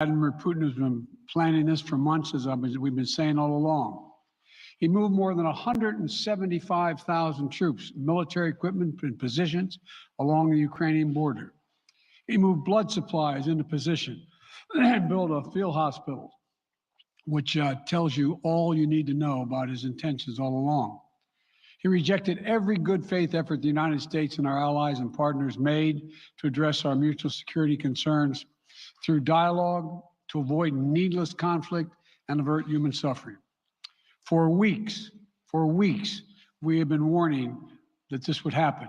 Vladimir Putin has been planning this for months, as we've been saying all along. He moved more than 175,000 troops, military equipment, and positions along the Ukrainian border. He moved blood supplies into position and built a field hospital, which tells you all you need to know about his intentions all along. He rejected every good faith effort the United States and our allies and partners made to address our mutual security concerns through dialogue to avoid needless conflict and avert human suffering. For weeks, we have been warning that this would happen.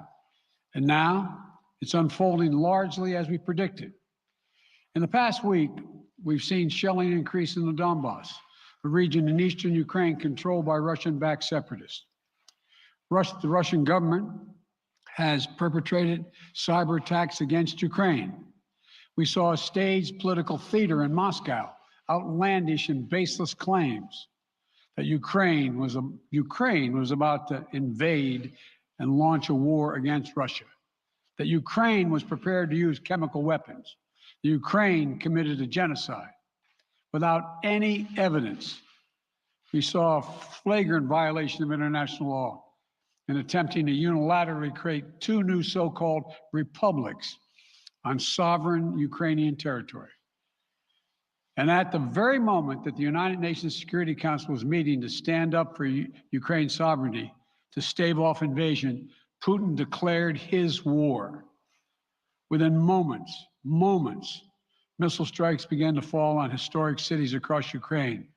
And now it's unfolding largely as we predicted. In the past week, we've seen shelling increase in the Donbass, a region in eastern Ukraine controlled by Russian-backed separatists. The Russian government has perpetrated cyber attacks against Ukraine. We saw a staged political theater in Moscow, outlandish and baseless claims that Ukraine was about to invade and launch a war against Russia, that Ukraine was prepared to use chemical weapons, that Ukraine committed a genocide. Without any evidence, we saw a flagrant violation of international law in attempting to unilaterally create two new so-called republics on sovereign Ukrainian territory. And at the very moment that the United Nations Security Council was meeting to stand up for Ukraine's sovereignty, to stave off invasion, Putin declared his war. Within moments, missile strikes began to fall on historic cities across Ukraine.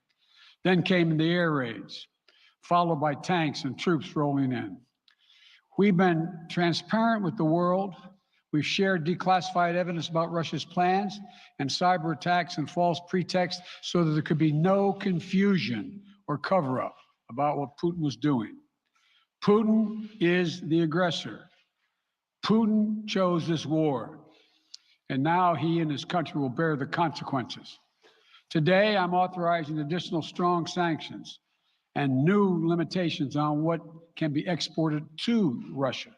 Then came the air raids, followed by tanks and troops rolling in. We've been transparent with the world. We've shared declassified evidence about Russia's plans and cyber attacks and false pretexts so that there could be no confusion or cover-up about what Putin was doing. Putin is the aggressor. Putin chose this war, and now he and his country will bear the consequences. Today, I'm authorizing additional strong sanctions and new limitations on what can be exported to Russia.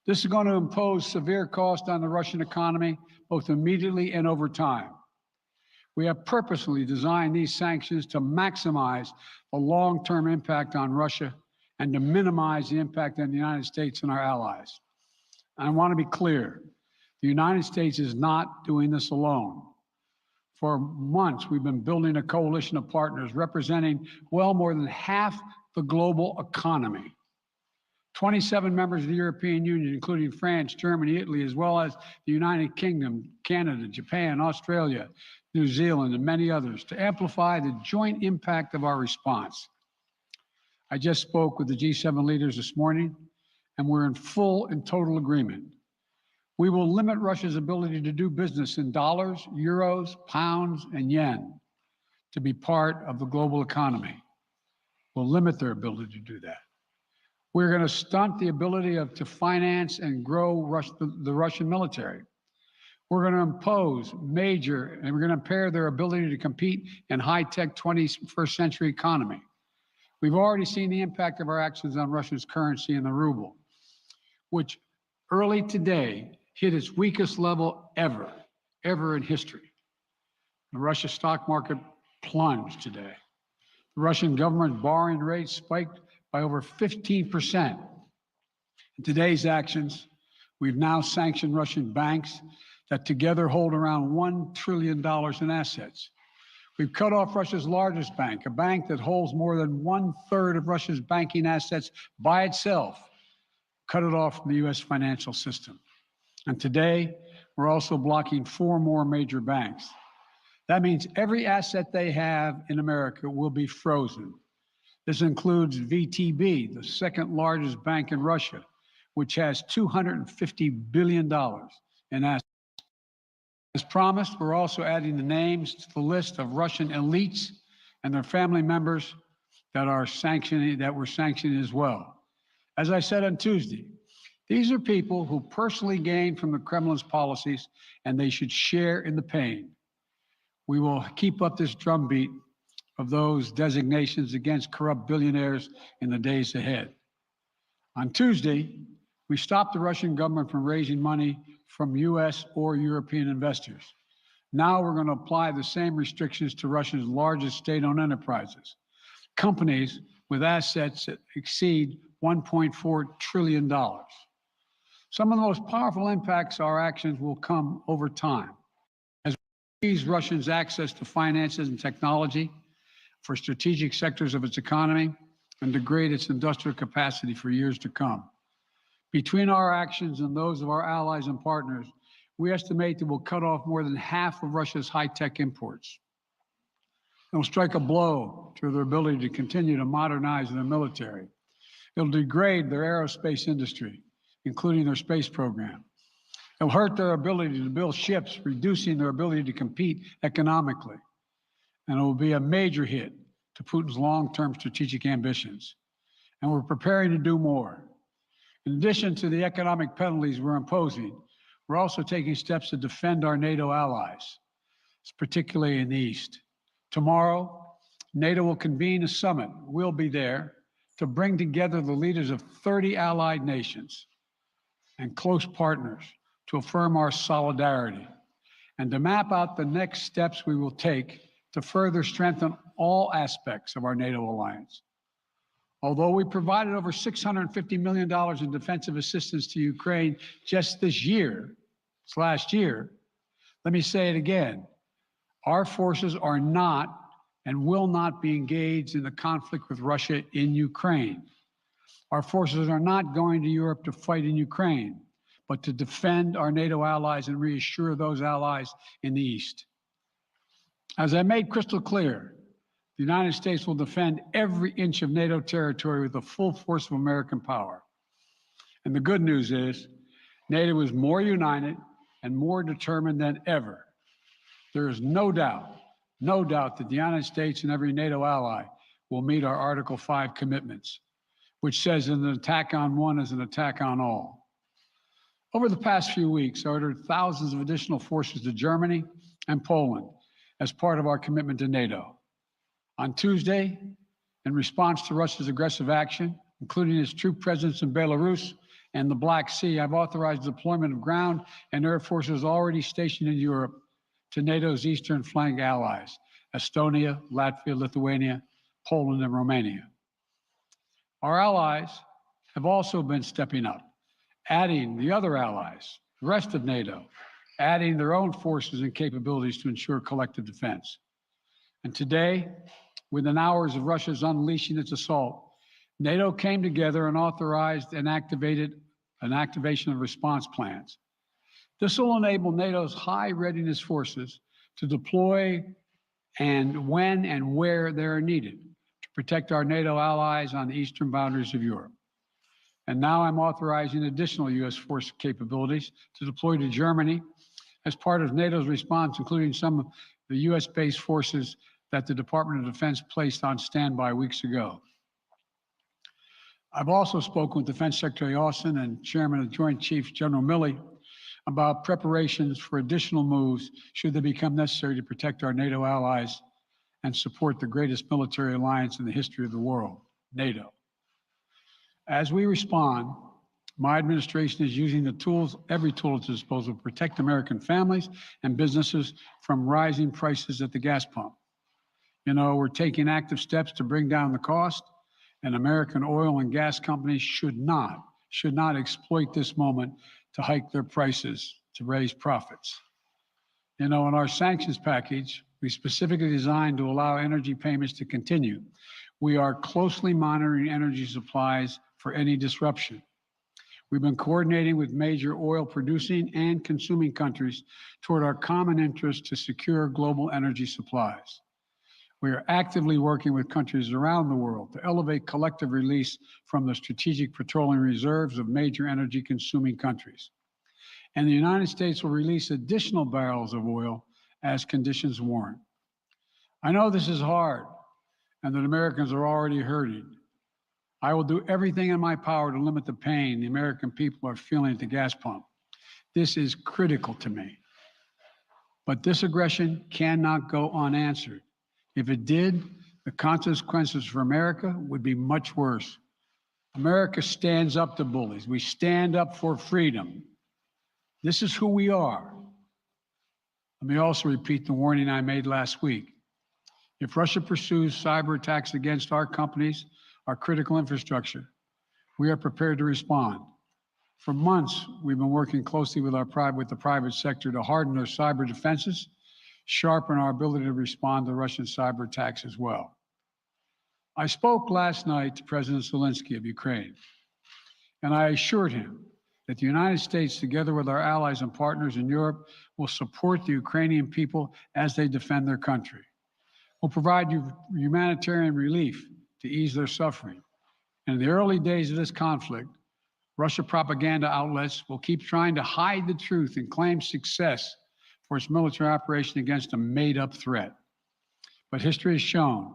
This is going to impose severe cost on the Russian economy, both immediately and over time. We have purposely designed these sanctions to maximize the long-term impact on Russia and to minimize the impact on the United States and our allies. I want to be clear, the United States is not doing this alone. For months, we've been building a coalition of partners representing well more than half the global economy. 27 members of the European Union, including France, Germany, Italy, as well as the United Kingdom, Canada, Japan, Australia, New Zealand, and many others, to amplify the joint impact of our response. I just spoke with the G7 leaders this morning, and we're in full and total agreement. We will limit Russia's ability to do business in dollars, euros, pounds, and yen to be part of the global economy. We'll limit their ability to do that. We're going to stunt the ability to finance and grow the Russian military. We're going to impose and we're going to impair their ability to compete in high-tech 21st century economy. We've already seen the impact of our actions on Russia's currency and the ruble, which early today hit its weakest level ever in history. The Russia stock market plunged today. The Russian government borrowing rate spiked by over 15%. In today's actions, we've now sanctioned Russian banks that together hold around $1 trillion in assets. We've cut off Russia's largest bank, a bank that holds more than 1/3 of Russia's banking assets by itself, cut it off from the U.S. financial system. And today, we're also blocking 4 more major banks. That means every asset they have in America will be frozen. This includes VTB, the second largest bank in Russia, which has $250 billion in assets. As promised, we're also adding the names to the list of Russian elites and their family members that we're sanctioning as well. As I said on Tuesday, these are people who personally gain from the Kremlin's policies, and they should share in the pain. We will keep up this drumbeat of those designations against corrupt billionaires in the days ahead. On Tuesday, we stopped the Russian government from raising money from U.S. or European investors. Now we're going to apply the same restrictions to Russia's largest state-owned enterprises, companies with assets that exceed $1.4 trillion. Some of the most powerful impacts of our actions will come over time as we ease Russia's access to finances and technology for strategic sectors of its economy and degrade its industrial capacity for years to come. Between our actions and those of our allies and partners, we estimate that we'll cut off more than half of Russia's high-tech imports. It'll strike a blow to their ability to continue to modernize their military. It'll degrade their aerospace industry, including their space program. It'll hurt their ability to build ships, reducing their ability to compete economically. And it will be a major hit to Putin's long-term strategic ambitions. And we're preparing to do more. In addition to the economic penalties we're imposing, we're also taking steps to defend our NATO allies, particularly in the East. Tomorrow, NATO will convene a summit. We'll be there to bring together the leaders of 30 allied nations and close partners to affirm our solidarity and to map out the next steps we will take to further strengthen all aspects of our NATO alliance. Although we provided over $650 million in defensive assistance to Ukraine just this last year, let me say it again. Our forces are not and will not be engaged in the conflict with Russia in Ukraine. Our forces are not going to Europe to fight in Ukraine, but to defend our NATO allies and reassure those allies in the East. As I made crystal clear, the United States will defend every inch of NATO territory with the full force of American power. And the good news is, NATO is more united and more determined than ever. There is no doubt that the United States and every NATO ally will meet our Article 5 commitments, which says an attack on one is an attack on all. Over the past few weeks, I ordered thousands of additional forces to Germany and Poland as part of our commitment to NATO. On Tuesday, in response to Russia's aggressive action, including its troop presence in Belarus and the Black Sea, I've authorized the deployment of ground and air forces already stationed in Europe to NATO's eastern flank allies, Estonia, Latvia, Lithuania, Poland, and Romania. Our allies have also been stepping up, adding the other allies, the rest of NATO, adding their own forces and capabilities to ensure collective defense. And today, within hours of Russia's unleashing its assault, NATO came together and authorized and activated an activation of response plans. This will enable NATO's high readiness forces to deploy and when and where they are needed to protect our NATO allies on the eastern boundaries of Europe. And now I'm authorizing additional U.S. force capabilities to deploy to Germany as part of NATO's response, including some of the U.S.-based forces that the Department of Defense placed on standby weeks ago. I've also spoken with Defense Secretary Austin and Chairman of the Joint Chiefs, General Milley, about preparations for additional moves should they become necessary to protect our NATO allies and support the greatest military alliance in the history of the world, NATO. As we respond, my administration is using the tools, every tool at its disposal to protect American families and businesses from rising prices at the gas pump. You know, we're taking active steps to bring down the cost, and American oil and gas companies should not exploit this moment to hike their prices to raise profits. You know, in our sanctions package, we specifically designed to allow energy payments to continue. We are closely monitoring energy supplies for any disruption. We've been coordinating with major oil producing and consuming countries toward our common interest to secure global energy supplies. We are actively working with countries around the world to elevate collective release from the strategic petroleum reserves of major energy consuming countries. And the United States will release additional barrels of oil as conditions warrant. I know this is hard and that Americans are already hurting. I will do everything in my power to limit the pain the American people are feeling at the gas pump. This is critical to me. But this aggression cannot go unanswered. If it did, the consequences for America would be much worse. America stands up to bullies. We stand up for freedom. This is who we are. Let me also repeat the warning I made last week. If Russia pursues cyber attacks against our companies, our critical infrastructure, we are prepared to respond. For months, we've been working closely with the private sector to harden our cyber defenses, sharpen our ability to respond to Russian cyber attacks as well. I spoke last night to President Zelensky of Ukraine, and I assured him that the United States, together with our allies and partners in Europe, will support the Ukrainian people as they defend their country. We'll provide humanitarian relief to ease their suffering. And in the early days of this conflict, Russia propaganda outlets will keep trying to hide the truth and claim success for its military operation against a made-up threat. But history has shown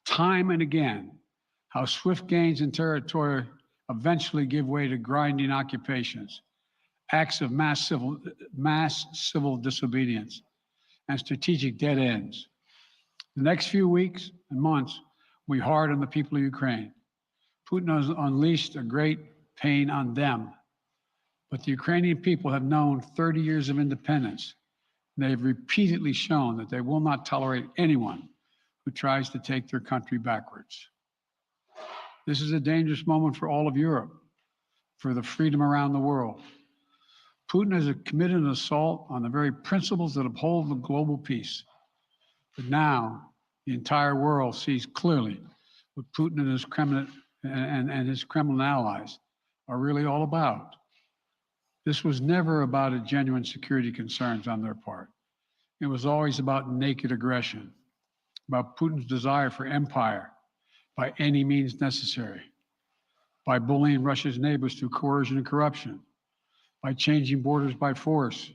time and again how swift gains in territory eventually give way to grinding occupations, acts of mass civil disobedience, and strategic dead ends. The next few weeks and months will be hard on the people of Ukraine. Putin has unleashed a great pain on them, but the Ukrainian people have known 30 years of independence. They've repeatedly shown that they will not tolerate anyone who tries to take their country backwards. This is a dangerous moment for all of Europe, for the freedom around the world. Putin has committed an assault on the very principles that uphold the global peace. But now the entire world sees clearly what Putin and his Kremlin allies are really all about. This was never about a genuine security concerns on their part. It was always about naked aggression, about Putin's desire for empire by any means necessary, by bullying Russia's neighbors through coercion and corruption, by changing borders by force,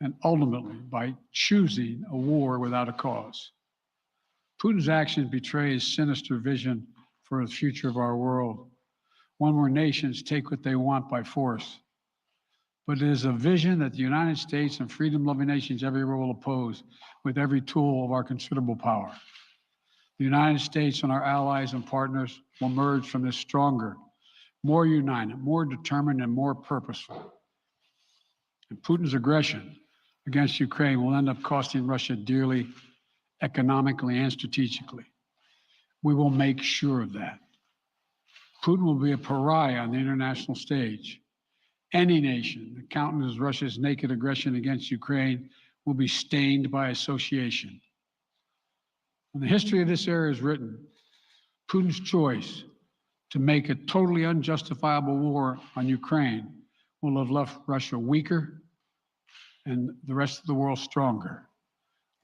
and ultimately by choosing a war without a cause. Putin's actions betray his sinister vision for the future of our world, one where nations take what they want by force. But it is a vision that the United States and freedom-loving nations everywhere will oppose with every tool of our considerable power. The United States and our allies and partners will emerge from this stronger, more united, more determined, and more purposeful. And Putin's aggression against Ukraine will end up costing Russia dearly, economically and strategically. We will make sure of that. Putin will be a pariah on the international stage. Any nation that countenances Russia's naked aggression against Ukraine will be stained by association. When the history of this era is written, Putin's choice to make a totally unjustifiable war on Ukraine will have left Russia weaker and the rest of the world stronger.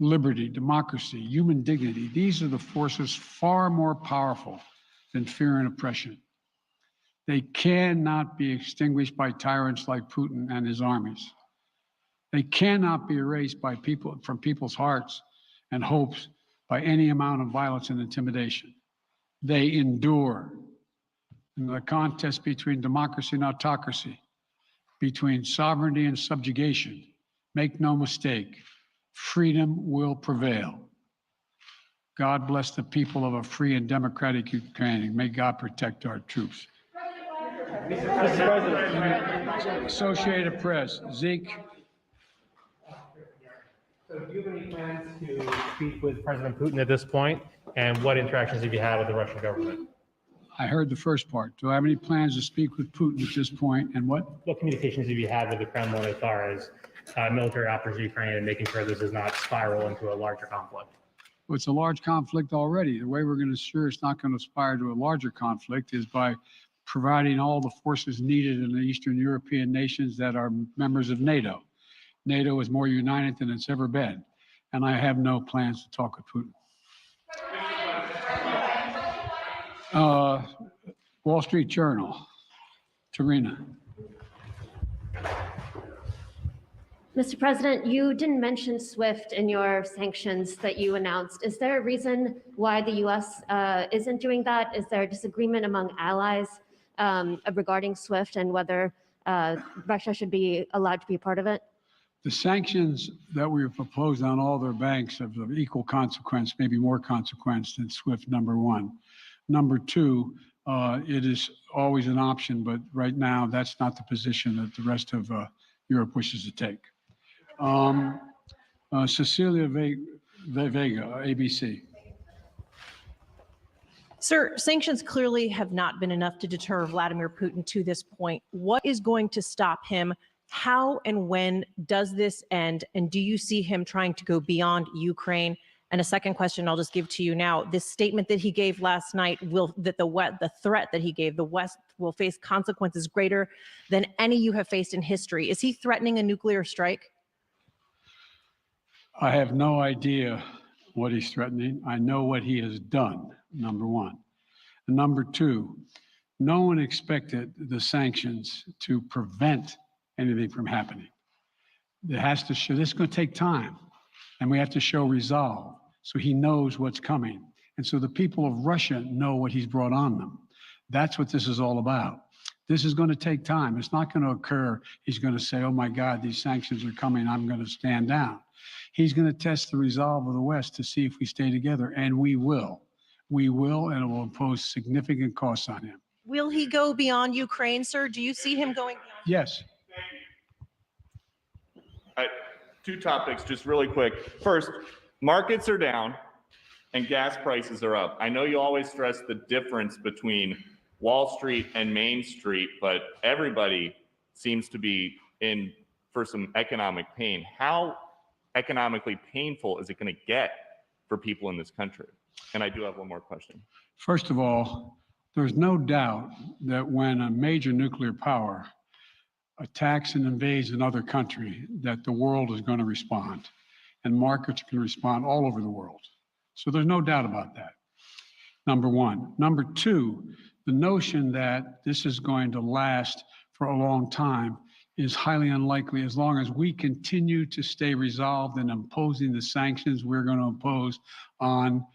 Liberty, democracy, human dignity, these are the forces far more powerful than fear and oppression. They cannot be extinguished by tyrants like Putin and his armies. They cannot be erased by from people's hearts and hopes by any amount of violence and intimidation. They endure. In the contest between democracy and autocracy, between sovereignty and subjugation, make no mistake, freedom will prevail. God bless the people of a free and democratic Ukraine. May God protect our troops. Mr. President. Associated Press, Zeke. So do you have any plans to speak with President Putin at this point? And what interactions have you had with the Russian government? I heard the first part. Do I have any plans to speak with Putin at this point? And what? What communications have you had with the Kremlin as far as military operations in Ukraine and making sure this does not spiral into a larger conflict? Well, it's a large conflict already. The way we're going to ensure it's not going to aspire to a larger conflict is by providing all the forces needed in the Eastern European nations that are members of NATO. NATO is more united than it's ever been, and I have no plans to talk with Putin. Wall Street Journal, Tarina. Mr. President, you didn't mention SWIFT in your sanctions that you announced. Is there a reason why the U.S. Isn't doing that? Is there a disagreement among allies regarding SWIFT and whether Russia should be allowed to be a part of it? The sanctions that we have proposed on all their banks have of equal consequence, maybe more consequence than SWIFT, number one. Number two, it is always an option, but right now that's not the position that the rest of Europe wishes to take. Cecilia Vega, ABC. Sir, sanctions clearly have not been enough to deter Vladimir Putin to this point. What is going to stop him? How and when does this end? And do you see him trying to go beyond Ukraine? And a second question I'll just give to you now. This statement that he gave last night, the threat that he gave, the West will face consequences greater than any you have faced in history. Is he threatening a nuclear strike? I have no idea what he's threatening. I know what he has done, number one. And number two, no one expected the sanctions to prevent anything from happening. It has to show, this is going to take time, and we have to show resolve so he knows what's coming. And so the people of Russia know what he's brought on them. That's what this is all about. This is going to take time. It's not going to occur. He's going to say, oh my God, these sanctions are coming. I'm going to stand down. He's going to test the resolve of the West to see if we stay together, and we will. We will, and it will impose significant costs on him. Will he go beyond Ukraine, sir? Do you see him going beyond? Yes. Two topics, just really quick. First, markets are down and gas prices are up. I know you always stress the difference between Wall Street and Main Street, but everybody seems to be in for some economic pain. How economically painful is it going to get for people in this country? And I do have one more question. First of all, there's no doubt that when a major nuclear power attacks and invades another country, that the world is going to respond, and markets can respond all over the world. So there's no doubt about that, number one. Number two, the notion that this is going to last for a long time is highly unlikely as long as we continue to stay resolved in imposing the sanctions we're going to impose on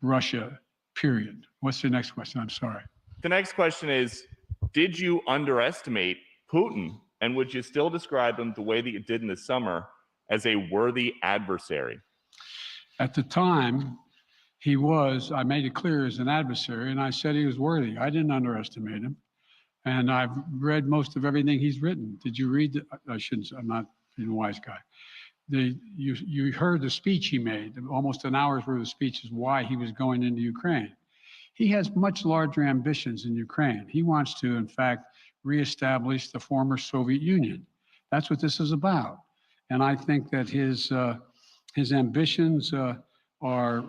Russia, period. What's the next question? I'm sorry. The next question is, did you underestimate Putin, and would you still describe him the way that you did in the summer as a worthy adversary? At the time, I made it clear as an adversary, and I said he was worthy. I didn't underestimate him. And I've read most of everything he's written. Did you read? I'm not being a wise guy. You heard the speech he made, almost an hour's worth of speeches, why he was going into Ukraine. He has much larger ambitions in Ukraine. He wants to, in fact, reestablish the former Soviet Union. That's what this is about. And I think that his ambitions are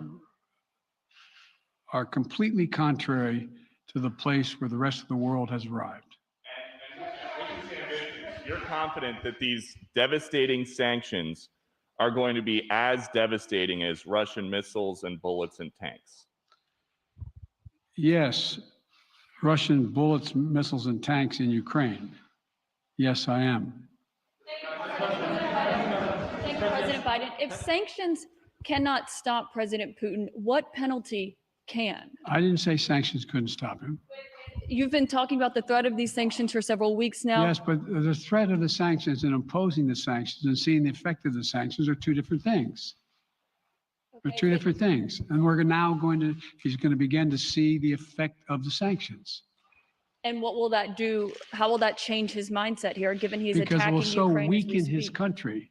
completely contrary to the place where the rest of the world has arrived. You're confident that these devastating sanctions are going to be as devastating as Russian missiles and bullets and tanks? Yes, Russian bullets, missiles, and tanks in Ukraine. Yes, I am. Thank you, President Biden. If sanctions cannot stop President Putin, what penalty can? I didn't say sanctions couldn't stop him. You've been talking about the threat of these sanctions for several weeks now. Yes, but the threat of the sanctions and imposing the sanctions and seeing the effect of the sanctions are two different things. They're two different things. And he's going to begin to see the effect of the sanctions. And what will that do? How will that change his mindset here, given he's Because it attacking will so Ukraine as we weaken his speak? country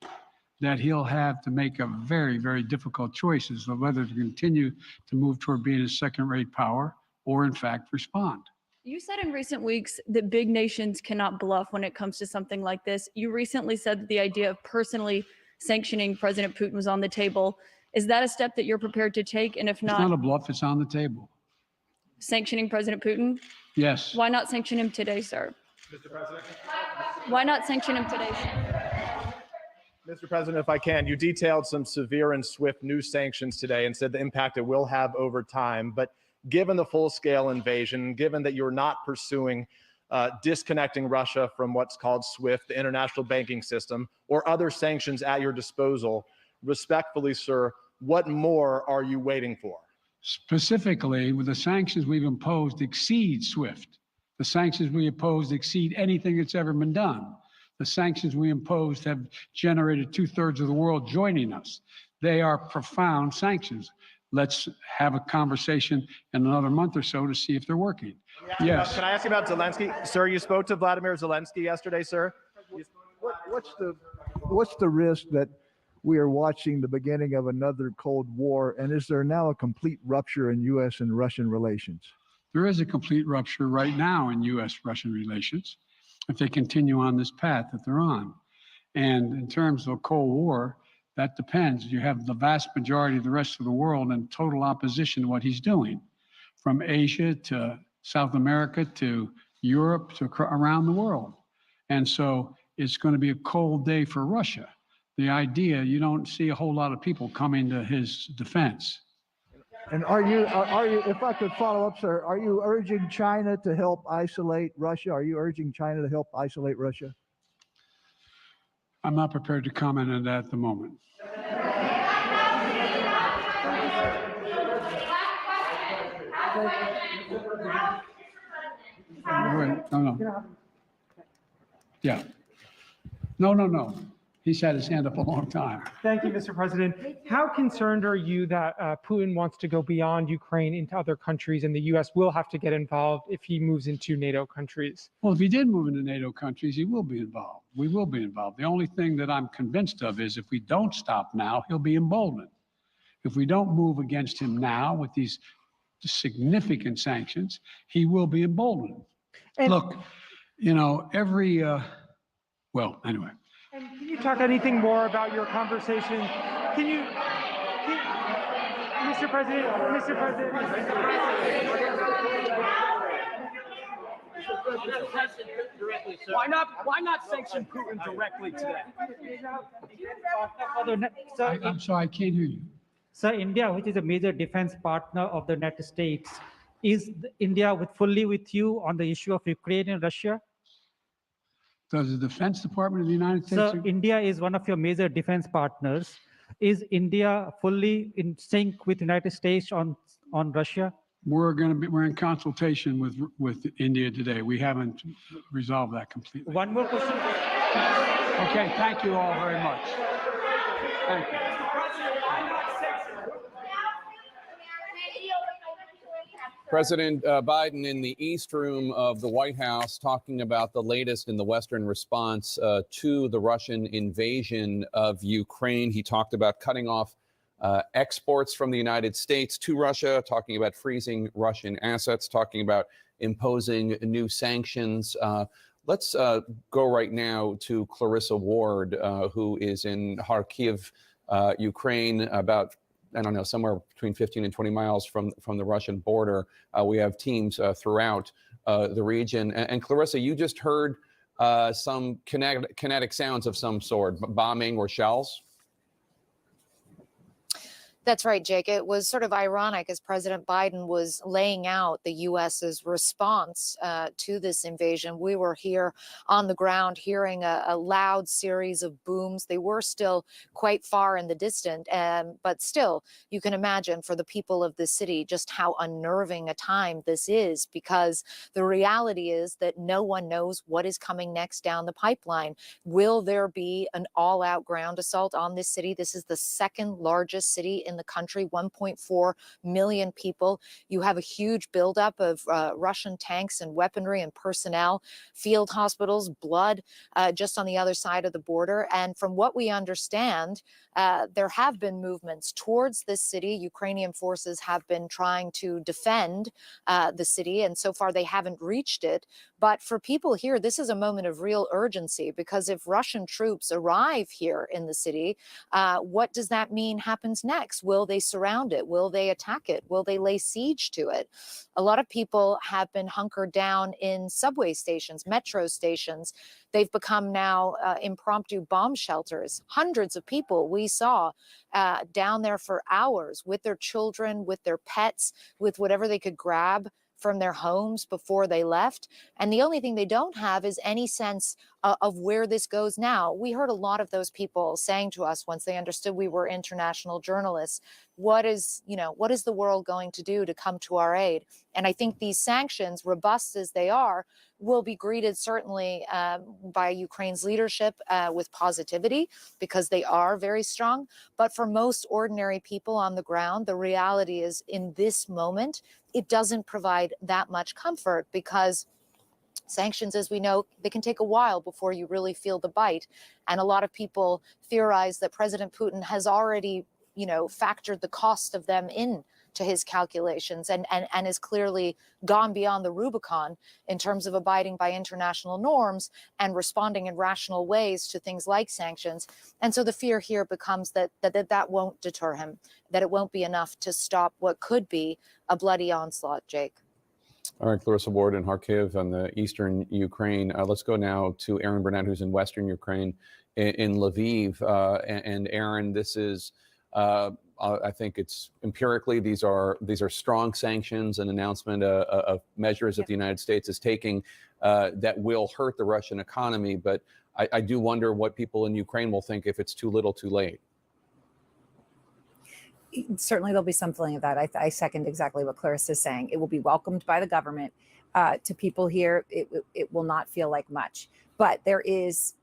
that he'll have to make a very, very difficult choices of whether to continue to move toward being a second-rate power or, in fact, respond. You said in recent weeks that big nations cannot bluff when it comes to something like this. You recently said that the idea of personally sanctioning President Putin was on the table. Is that a step that you're prepared to take? And if It's not a bluff, it's on the table. Sanctioning President Putin? Yes. Why not sanction him today, sir? Mr. President? Why not sanction him today, sir? Mr. President, if I can, you detailed some severe and swift new sanctions today and said the impact it will have over time. But given the full-scale invasion, given that you're not pursuing disconnecting Russia from what's called SWIFT, the international banking system, or other sanctions at your disposal, respectfully, sir, what more are you waiting for? Specifically, with the sanctions we've imposed exceed SWIFT. The sanctions we imposed exceed anything that's ever been done. The sanctions we imposed have generated 2/3 of the world joining us. They are profound sanctions. Let's have a conversation in another month or so to see if they're working. Yes. Can I ask you about Zelensky? Sir, you spoke to Vladimir Zelensky yesterday, sir. What's the risk that we are watching the beginning of another Cold War? And is there now a complete rupture in U.S. and Russian relations? There is a complete rupture right now in U.S.-Russian relations if they continue on this path that they're on. And in terms of a Cold War, that depends. You have the vast majority of the rest of the world in total opposition to what he's doing, from Asia to South America to Europe to around the world. And so it's going to be a cold day for Russia. The idea, you don't see a whole lot of people coming to his defense. And are you, if I could follow up, sir, are you urging China to help isolate Russia? Are you urging China to help isolate Russia? I'm not prepared to comment on that at the moment. Wait, no. Yeah. No. He's had his hand up a long time. Thank you, Mr. President. How concerned are you that Putin wants to go beyond Ukraine into other countries and the U.S. will have to get involved if he moves into NATO countries? Well, if he did move into NATO countries, he will be involved. We will be involved. The only thing that I'm convinced of is if we don't stop now, he'll be emboldened. If we don't move against him now with these significant sanctions, he will be emboldened. And, Look, well, anyway. and can you talk anything more about your conversation? Mr. President. Why not sanction Putin directly today? I'm sorry, I can't hear you. Sir, India, which is a major defense partner of the United States, is India fully with you on the issue of Ukraine and Russia? Does the Defense Department of the United States? Sir, India is one of your major defense partners. Is India fully in sync with the United States on Russia? We're in consultation with India today. We haven't resolved that completely. One more question. Okay, thank you all very much. Thank you. President Biden in the East Room of the White House talking about the latest in the Western response to the Russian invasion of Ukraine. He talked about cutting off exports from the United States to Russia, talking about freezing Russian assets, talking about imposing new sanctions. Let's go right now to Clarissa Ward, who is in Kharkiv, Ukraine, about somewhere between 15 and 20 miles from the Russian border. We have teams throughout the region. And Clarissa, you just heard some kinetic sounds of some sort, bombing or shells? That's right, Jake. It was sort of ironic as President Biden was laying out the U.S.'s response to this invasion. We were here on the ground hearing a loud series of booms. They were still quite far in the distance, but still, you can imagine for the people of the city just how unnerving a time this is, because the reality is that no one knows what is coming next down the pipeline. Will there be an all-out ground assault on this city? This is the second largest city in the country, 1.4 million people. You have a huge buildup of Russian tanks and weaponry and personnel, field hospitals, blood just on the other side of the border. And from what we understand, there have been movements towards this city. Ukrainian forces have been trying to defend the city, and so far they haven't reached it. But for people here, this is a moment of real urgency, because if Russian troops arrive here in the city, what does that mean happens next? Will they surround it? Will they attack it? Will they lay siege to it? A lot of people have been hunkered down in subway stations, metro stations. They've become now impromptu bomb shelters. Hundreds of people we saw down there for hours with their children, with their pets, with whatever they could grab from their homes before they left. And the only thing they don't have is any sense of where this goes now. We heard a lot of those people saying to us once they understood we were international journalists, what is the world going to do to come to our aid? And I think these sanctions, robust as they are, will be greeted certainly by Ukraine's leadership with positivity, because they are very strong. But for most ordinary people on the ground, the reality is in this moment, it doesn't provide that much comfort, because Sanctions, as we know, they can take a while before you really feel the bite. And a lot of people theorize that President Putin has already, factored the cost of them in to his calculations and has clearly gone beyond the Rubicon in terms of abiding by international norms and responding in rational ways to things like sanctions. And so the fear here becomes that won't deter him, that it won't be enough to stop what could be a bloody onslaught, Jake. All right, Clarissa Ward in Kharkiv on the eastern Ukraine. Let's go now to Aaron Burnett, who's in western Ukraine, in Lviv. And Aaron, this is, I think it's empirically, these are strong sanctions, an announcement of measures that the United States is taking that will hurt the Russian economy. But I do wonder what people in Ukraine will think if it's too little, too late. Certainly there'll be some feeling of that. I second exactly what Clarissa is saying. It will be welcomed by the government. To people here, it will not feel like much. But there is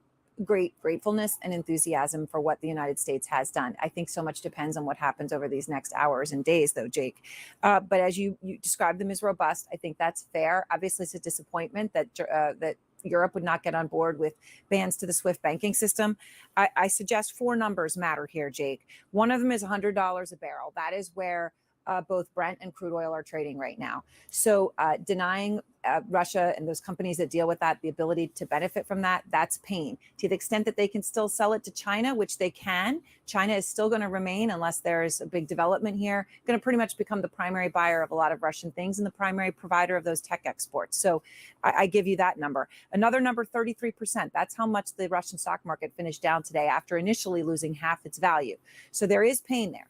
great gratefulness and enthusiasm for what the United States has done. I think so much depends on what happens over these next hours and days, though, Jake. But as you described them as robust, I think that's fair. Obviously, it's a disappointment that Europe would not get on board with bans to the SWIFT banking system. I suggest 4 numbers matter here, Jake. One of them is $100 a barrel. That is where both Brent and crude oil are trading right now. So denying Russia and those companies that deal with that the ability to benefit from that, that's pain. To the extent that they can still sell it to China, which they can, China is still going to remain, unless there's a big development here, going to pretty much become the primary buyer of a lot of Russian things and the primary provider of those tech exports. So I give you that number. Another number, 33%. That's how much the Russian stock market finished down today after initially losing half its value. So there is pain there.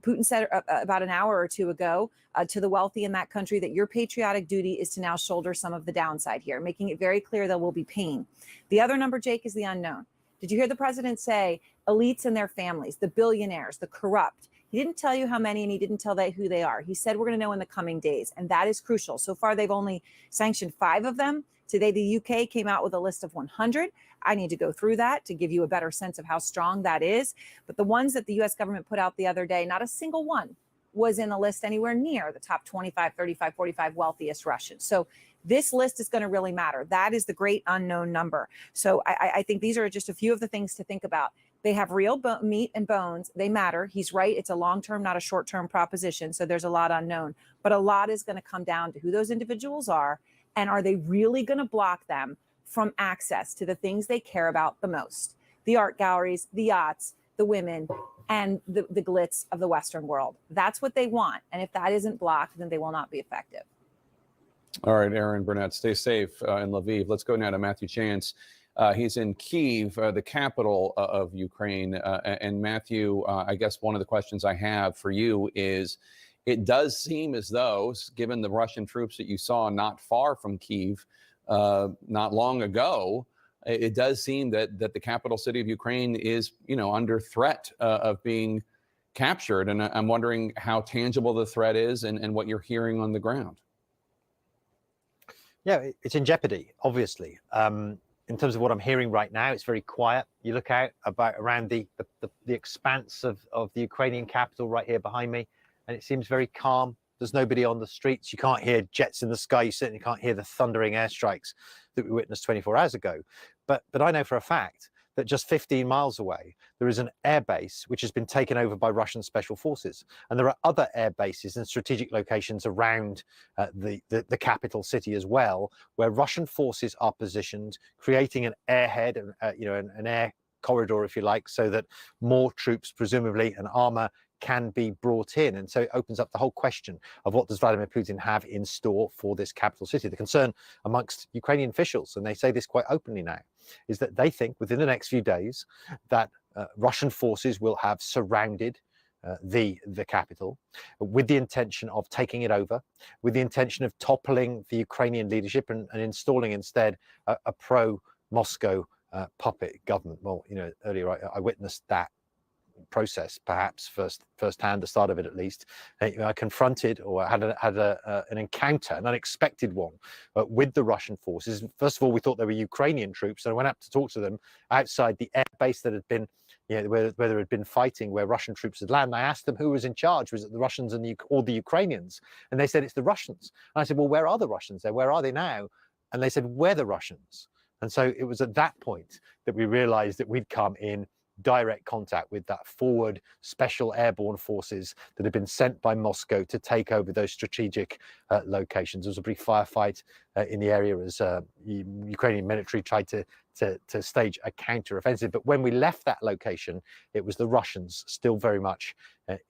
Putin said about an hour or two ago to the wealthy in that country that your patriotic duty is to now shoulder some of the downside here, making it very clear there will be pain. The other number, Jake, is the unknown. Did you hear the president say elites and their families, the billionaires, the corrupt? He didn't tell you how many, and he didn't tell who they are. He said we're going to know in the coming days, and that is crucial. So far, they've only sanctioned 5 of them. Today, the UK came out with a list of 100. I need to go through that to give you a better sense of how strong that is. But the ones that the US government put out the other day, not a single one was in the list anywhere near the top 25, 35, 45 wealthiest Russians. So this list is going to really matter. That is the great unknown number. So I think these are just a few of the things to think about. They have real meat and bones. They matter. He's right. It's a long-term, not a short-term proposition. So there's a lot unknown. But a lot is going to come down to who those individuals are. And are they really going to block them from access to the things they care about the most? The art galleries, the yachts, the women, and the glitz of the Western world. That's what they want. And if that isn't blocked, then they will not be effective. All right, Aaron Burnett, stay safe in Lviv. Let's go now to Matthew Chance. He's in Kyiv, the capital of Ukraine. And Matthew, I guess one of the questions I have for you is, it does seem as though, given the Russian troops that you saw not far from Kyiv not long ago, it does seem that the capital city of Ukraine is, under threat of being captured. And I'm wondering how tangible the threat is and what you're hearing on the ground. Yeah, it's in jeopardy, obviously. In terms of what I'm hearing right now, it's very quiet. You look out around the expanse of the Ukrainian capital right here behind me, and it seems very calm. There's nobody on the streets. You can't hear jets in the sky. You certainly can't hear the thundering airstrikes that we witnessed 24 hours ago. But I know for a fact that just 15 miles away, there is an air base which has been taken over by Russian special forces. And there are other air bases and strategic locations around the capital city as well, where Russian forces are positioned, creating an airhead, an air corridor, if you like, so that more troops, presumably, and armor can be brought in. And so it opens up the whole question of what does Vladimir Putin have in store for this capital city. The concern amongst Ukrainian officials, and they say this quite openly now, is that they think within the next few days that Russian forces will have surrounded the capital with the intention of taking it over, with the intention of toppling the Ukrainian leadership and installing instead a pro-Moscow puppet government. Well, earlier I witnessed that process, perhaps firsthand, the start of it at least. I confronted or had an encounter, an unexpected one, with the Russian forces. First of all, we thought they were Ukrainian troops, and I went up to talk to them outside the air base that had been, where there had been fighting, where Russian troops had landed. I asked them who was in charge. Was it the Russians or the Ukrainians? And they said it's the Russians. And I said, well, where are the Russians there? Where are they now? And they said, we're the Russians. And so it was at that point that we realized that we'd come in direct contact with that forward special airborne forces that had been sent by Moscow to take over those strategic locations. There was a brief firefight in the area as Ukrainian military tried to stage a counter-offensive. But when we left that location, it was the Russians still very much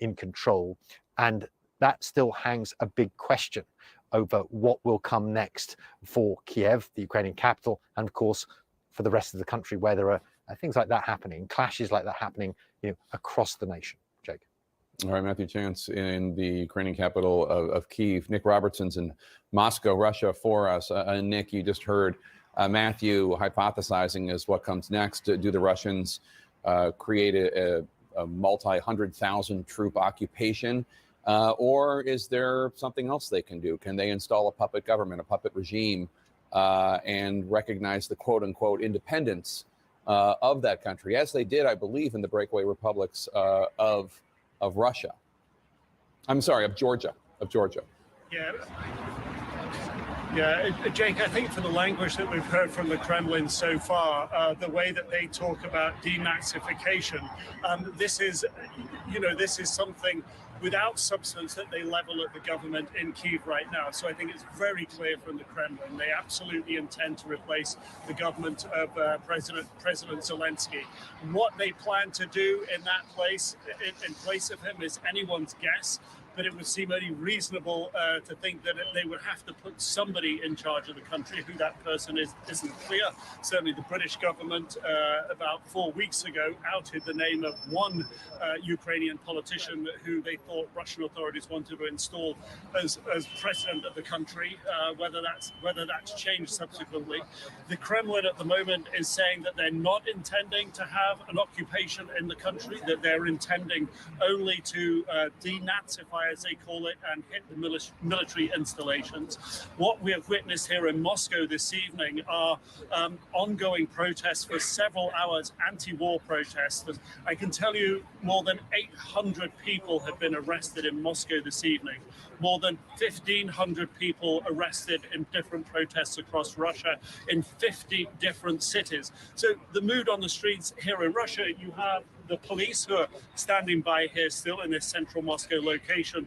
in control. And that still hangs a big question over what will come next for Kiev, the Ukrainian capital, and of course, for the rest of the country, where there are things like that happening, clashes like that happening, across the nation. Jake. All right, Matthew Chance in the Ukrainian capital of Kyiv. Nick Robertson's in Moscow, Russia for us. Nick, you just heard Matthew hypothesizing as what comes next. Do the Russians create a multi-100,000 troop occupation? Or is there something else they can do? Can they install a puppet government, a puppet regime, and recognize the quote-unquote independence of that country, as they did, I believe, in the breakaway republics of Russia? I'm sorry, of Georgia. Yeah, Jake, I think for the language that we've heard from the Kremlin so far, the way that they talk about denazification, this is something without substance that they level at the government in Kyiv right now. So I think it's very clear from the Kremlin, they absolutely intend to replace the government of President Zelensky. What they plan to do in that place, in place of him, is anyone's guess. But it would seem only reasonable to think that they would have to put somebody in charge of the country. Who that person is isn't clear. Certainly the British government about 4 weeks ago outed the name of one Ukrainian politician who they thought Russian authorities wanted to install as president of the country. Whether that's changed subsequently. The Kremlin at the moment is saying that they're not intending to have an occupation in the country, that they're intending only to denazify, as they call it, and hit the military installations. What we have witnessed here in Moscow this evening are ongoing protests for several hours, anti-war protests. I can tell you more than 800 people have been arrested in Moscow this evening. More than 1,500 people arrested in different protests across Russia in 50 different cities. So the mood on the streets here in Russia, you have the police who are standing by here still in this central Moscow location,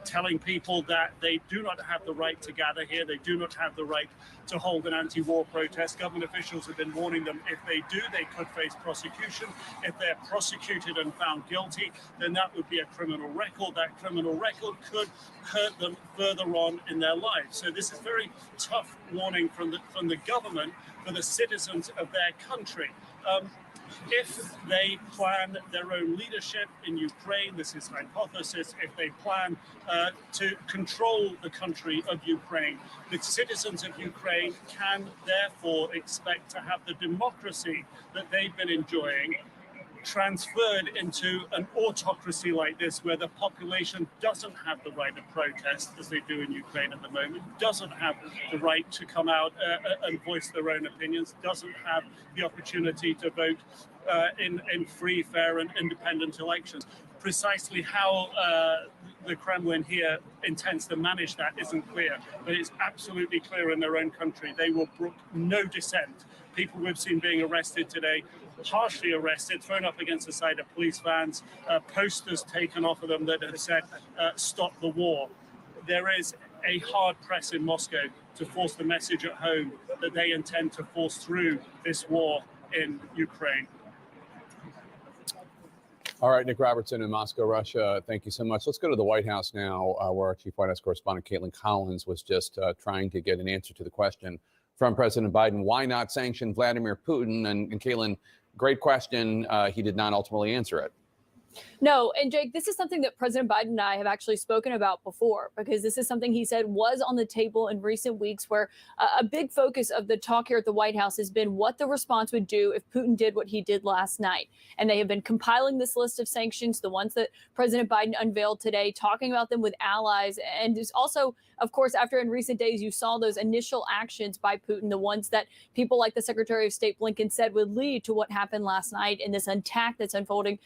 telling people that they do not have the right to gather here. They do not have the right to hold an anti-war protest. Government officials have been warning them if they do, they could face prosecution. If they're prosecuted and found guilty, then that would be a criminal record. That criminal record could hurt them further on in their lives. So this is very tough warning from the government for the citizens of their country. If they plan their own leadership in Ukraine, this is hypothesis, if they plan to control the country of Ukraine, the citizens of Ukraine can therefore expect to have the democracy that they've been enjoying transferred into an autocracy like this, where the population doesn't have the right to protest as they do in Ukraine at the moment, doesn't have the right to come out and voice their own opinions, doesn't have the opportunity to vote in free, fair and independent elections. Precisely how the Kremlin here intends to manage that isn't clear, but it's absolutely clear in their own country. They will brook no dissent. People we've seen being arrested today, harshly arrested, thrown up against the side of police vans, posters taken off of them that have said, stop the war. There is a hard press in Moscow to force the message at home that they intend to force through this war in Ukraine. All right, Nick Robertson in Moscow, Russia. Thank you so much. Let's go to the White House now, where our chief White House correspondent, Caitlin Collins, was just trying to get an answer to the question from President Biden, why not sanction Vladimir Putin? And Caitlin, great question. He did not ultimately answer it. No, and Jake, this is something that President Biden and I have actually spoken about before, because this is something he said was on the table in recent weeks, where a big focus of the talk here at the White House has been what the response would do if Putin did what he did last night. And they have been compiling this list of sanctions, the ones that President Biden unveiled today, talking about them with allies. And there's also, of course, after in recent days, you saw those initial actions by Putin, the ones that people like the Secretary of State Blinken said would lead to what happened last night in this attack that's unfolding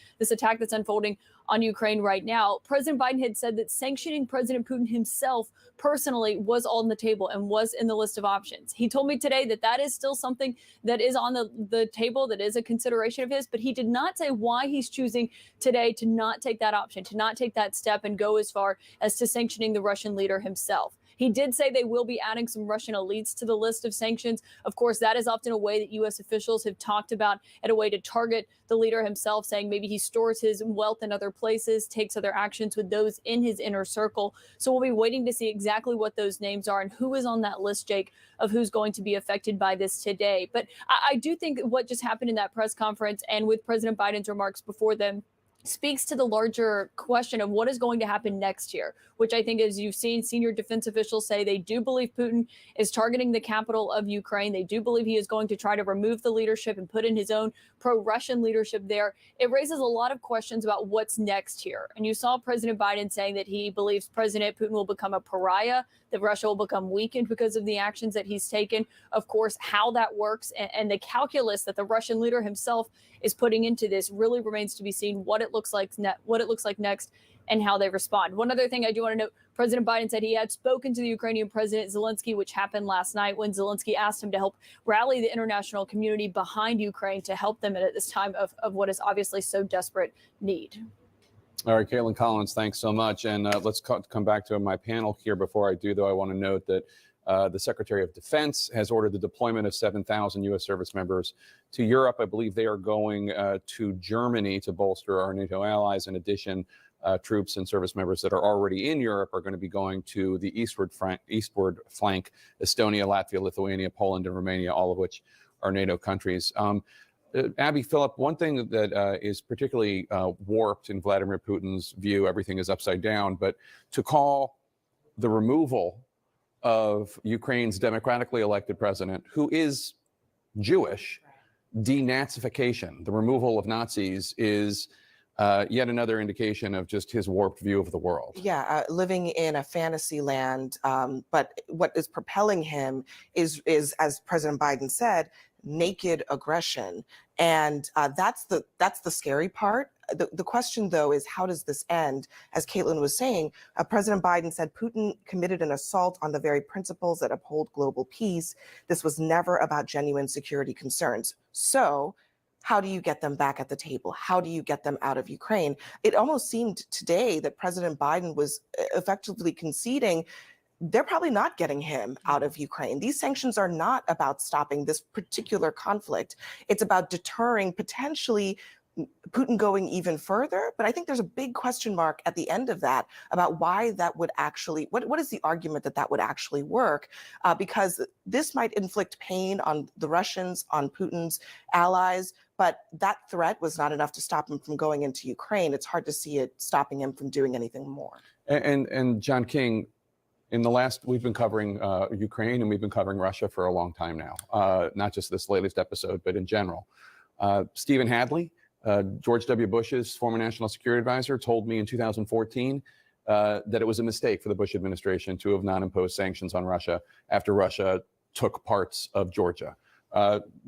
unfolding on Ukraine right now. President Biden had said that sanctioning President Putin himself personally was on the table and was in the list of options. He told me today that that is still something that is on the table, that is a consideration of his, but he did not say why he's choosing today to not take that option, to not take that step and go as far as to sanctioning the Russian leader himself. He did say they will be adding some Russian elites to the list of sanctions. Of course, that is often a way that U.S. officials have talked about, and a way to target the leader himself, saying maybe he stores his wealth in other places, takes other actions with those in his inner circle. So we'll be waiting to see exactly what those names are and who is on that list, Jake, of who's going to be affected by this today. But I do think what just happened in that press conference and with President Biden's remarks before them speaks to the larger question of what is going to happen next year, which I think, as you've seen senior defense officials say, they do believe Putin is targeting the capital of Ukraine. They do believe he is going to try to remove the leadership and put in his own pro-Russian leadership there. It raises a lot of questions about what's next here. And you saw President Biden saying that he believes President Putin will become a pariah, that Russia will become weakened because of the actions that he's taken. Of course, how that works and the calculus that the Russian leader himself is putting into this really remains to be seen. What it looks like next and how they respond. One other thing I do want to note, President Biden said he had spoken to the Ukrainian President Zelensky, which happened last night when Zelensky asked him to help rally the international community behind Ukraine to help them at this time of what is obviously so desperate need. All right, Caitlin Collins, thanks so much. And let's come back to my panel here. Before I do, though, I want to note that the Secretary of Defense has ordered the deployment of 7,000 U.S. service members to Europe. I believe they are going to Germany to bolster our NATO allies. In addition, troops and service members that are already in Europe are going to be going to the eastward flank, Estonia, Latvia, Lithuania, Poland, and Romania, all of which are NATO countries. Abby, Philip, one thing that is particularly warped in Vladimir Putin's view, everything is upside down, but to call the removal of Ukraine's democratically elected president, who is Jewish, denazification, the removal of Nazis, is yet another indication of just his warped view of the world. Yeah, living in a fantasy land, but what is propelling him is, as President Biden said, naked aggression, and that's the scary part. The question, though, is how does this end? As Caitlin was saying, President Biden said Putin committed an assault on the very principles that uphold global peace. This was never about genuine security concerns. So how do you get them back at the table? How do you get them out of Ukraine? It almost seemed today that President Biden was effectively conceding they're probably not getting him out of Ukraine. These sanctions are not about stopping this particular conflict. It's about deterring potentially Putin going even further. But I think there's a big question mark at the end of that about why that would actually, what is the argument that would actually work? Because this might inflict pain on the Russians, on Putin's allies, but that threat was not enough to stop him from going into Ukraine. It's hard to see it stopping him from doing anything more. And John King, in the last, we've been covering Ukraine and we've been covering Russia for a long time now, not just this latest episode, but in general. Stephen Hadley, George W. Bush's former national security advisor, told me in 2014 that it was a mistake for the Bush administration to have not imposed sanctions on Russia after Russia took parts of Georgia.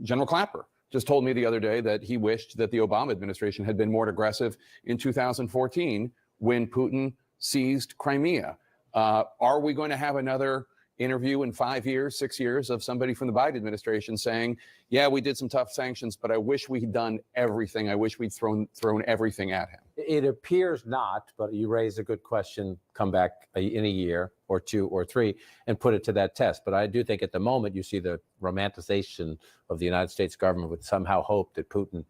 General Clapper just told me the other day that he wished that the Obama administration had been more aggressive in 2014 when Putin seized Crimea. Are we going to have another interview in 5 years, 6 years of somebody from the Biden administration saying, yeah, we did some tough sanctions, but I wish we'd done everything. I wish we'd thrown everything at him. It appears not, but you raise a good question. Come back in a year or 2 or 3 and put it to that test. But I do think at the moment you see the romanticization of the United States government with somehow hope that Putin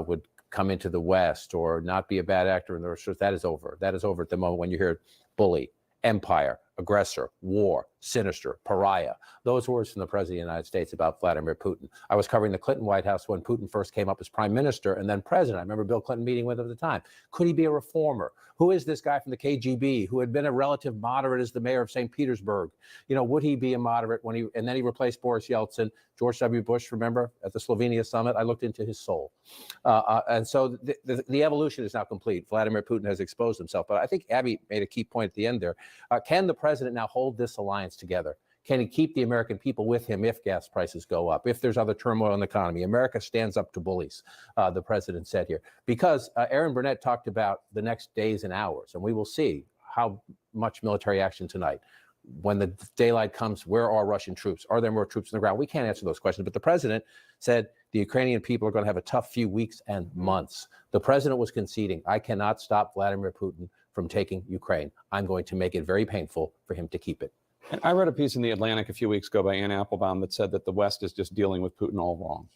would come into the West or not be a bad actor in the Russia. That is over. That is over at the moment when you hear bully, empire, aggressor, war, sinister, pariah. Those words from the President of the United States about Vladimir Putin. I was covering the Clinton White House when Putin first came up as prime minister and then president. I remember Bill Clinton meeting with him at the time. Could he be a reformer? Who is this guy from the KGB who had been a relative moderate as the mayor of St. Petersburg? You know, would he be a moderate and then he replaced Boris Yeltsin, George W. Bush, remember, at the Slovenia summit? I looked into his soul. And so the evolution is now complete. Vladimir Putin has exposed himself. But I think Abby made a key point at the end there. Can the president now hold this alliance together? Can he keep the American people with him if gas prices go up, if there's other turmoil in the economy? America stands up to bullies, the president said here. Because Aaron Burnett talked about the next days and hours, and we will see how much military action tonight. When the daylight comes, where are Russian troops? Are there more troops on the ground? We can't answer those questions, but the president said the Ukrainian people are going to have a tough few weeks and months. The president was conceding, I cannot stop Vladimir Putin from taking Ukraine. I'm going to make it very painful for him to keep it. And I read a piece in The Atlantic a few weeks ago by Ann Applebaum that said that the West is just dealing with Putin all wrong.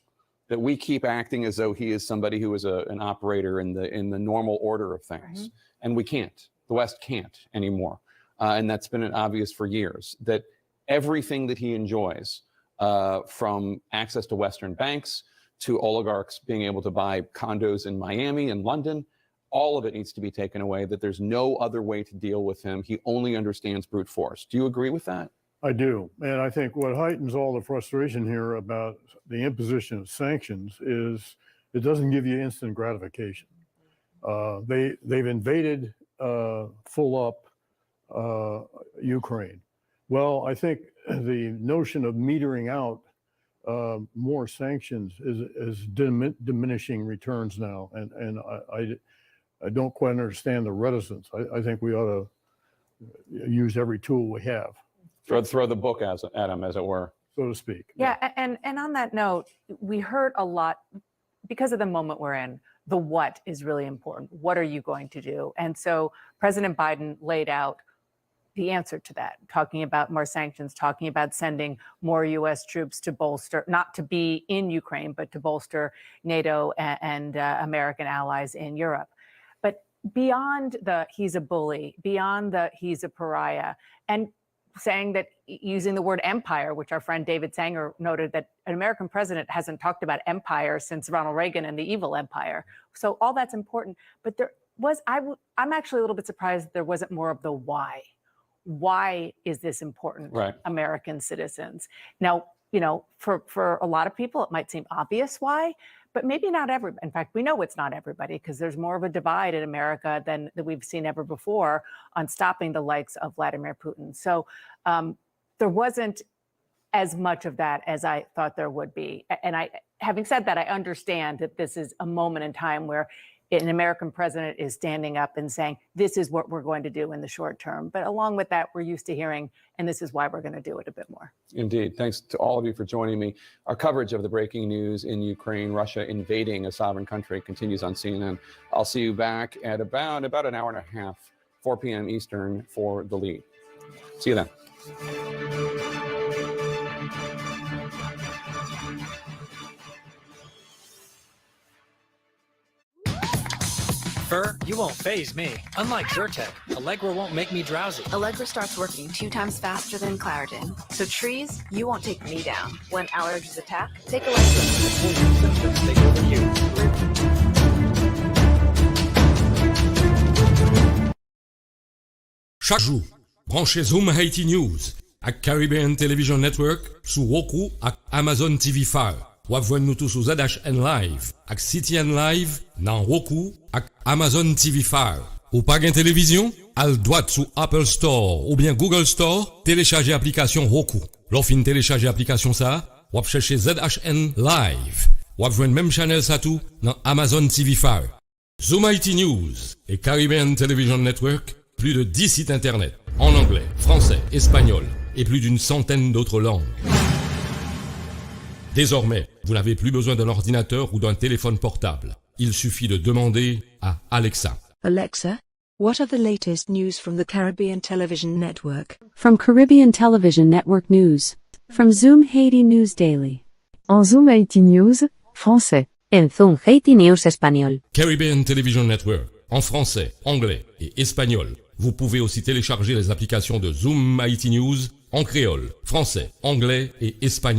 That we keep acting as though he is somebody who is an operator in the normal order of things. And we can't. The West can't anymore. And that's been obvious for years, that everything that he enjoys, from access to Western banks to oligarchs being able to buy condos in Miami and London, all of it needs to be taken away, that there's no other way to deal with him. He only understands brute force. Do you agree with that? I do. And I think what heightens all the frustration here about the imposition of sanctions is it doesn't give you instant gratification. They've invaded full up Ukraine. Well, I think the notion of metering out more sanctions is diminishing returns now, and I don't quite understand the reticence. I think we ought to use every tool we have. Throw the book at him, as it were, so to speak. Yeah, and on that note, we heard a lot because of the moment we're in. The what is really important. What are you going to do? And so President Biden laid out the answer to that, talking about more sanctions, talking about sending more U.S. troops to bolster, not to be in Ukraine, but to bolster NATO and American allies in Europe. But beyond the he's a bully, beyond the he's a pariah, and saying that, using the word empire, which our friend David Sanger noted that an American president hasn't talked about empire since Ronald Reagan and the evil empire. So all that's important. But there was, I'm actually a little bit surprised there wasn't more of the why. Why is this important, right, American citizens? Now, you know, for a lot of people, it might seem obvious why, but maybe not everybody. In fact, we know it's not everybody, because there's more of a divide in America than we've seen ever before on stopping the likes of Vladimir Putin. So there wasn't as much of that as I thought there would be. And having said that, I understand that this is a moment in time where an American president is standing up and saying, this is what we're going to do in the short term. But along with that, we're used to hearing, and this is why we're going to do it a bit more. Indeed. Thanks to all of you for joining me. Our coverage of the breaking news in Ukraine, Russia invading a sovereign country, continues on CNN. I'll see you back at about an hour and a half, 4 p.m. Eastern, for The Lead. See you then. You won't faze me. Unlike Zyrtec, Allegra won't make me drowsy. Allegra starts working 2 times faster than Claritin. So trees, you won't take me down. When allergies attack, take Allegra. Take over you. Chaque jour, branchez Zoom Haiti News ak Caribbean Television Network sous Roku ak Amazon TV Fire. Wap jwenn nou tou sou ZHN Live ak CTN Live nan Roku ak Amazon TV Fire. Ou pa gen télévision? Al droit sou Apple Store ou bien Google Store, télécharger application Roku. Lò fin télécharger application sa, wap chercher ZHN Live. Wap jwenn même channel sa tou nan Amazon TV Fire. Zoom IT News et Caribbean Television Network, plus de 10 sites internet en anglais, français, espagnol et plus d'une centaine d'autres langues. Désormais, vous n'avez plus besoin d'un ordinateur ou d'un téléphone portable. Il suffit de demander à Alexa. Alexa, what are the latest news from the Caribbean Television Network? From Caribbean Television Network News. From Zoom Haiti News Daily. En Zoom Haiti News, français. En Zoom Haiti News espagnol. Caribbean Television Network, en français, anglais et espagnol. Vous pouvez aussi télécharger les applications de Zoom Haiti News en créole, français, anglais et espagnol.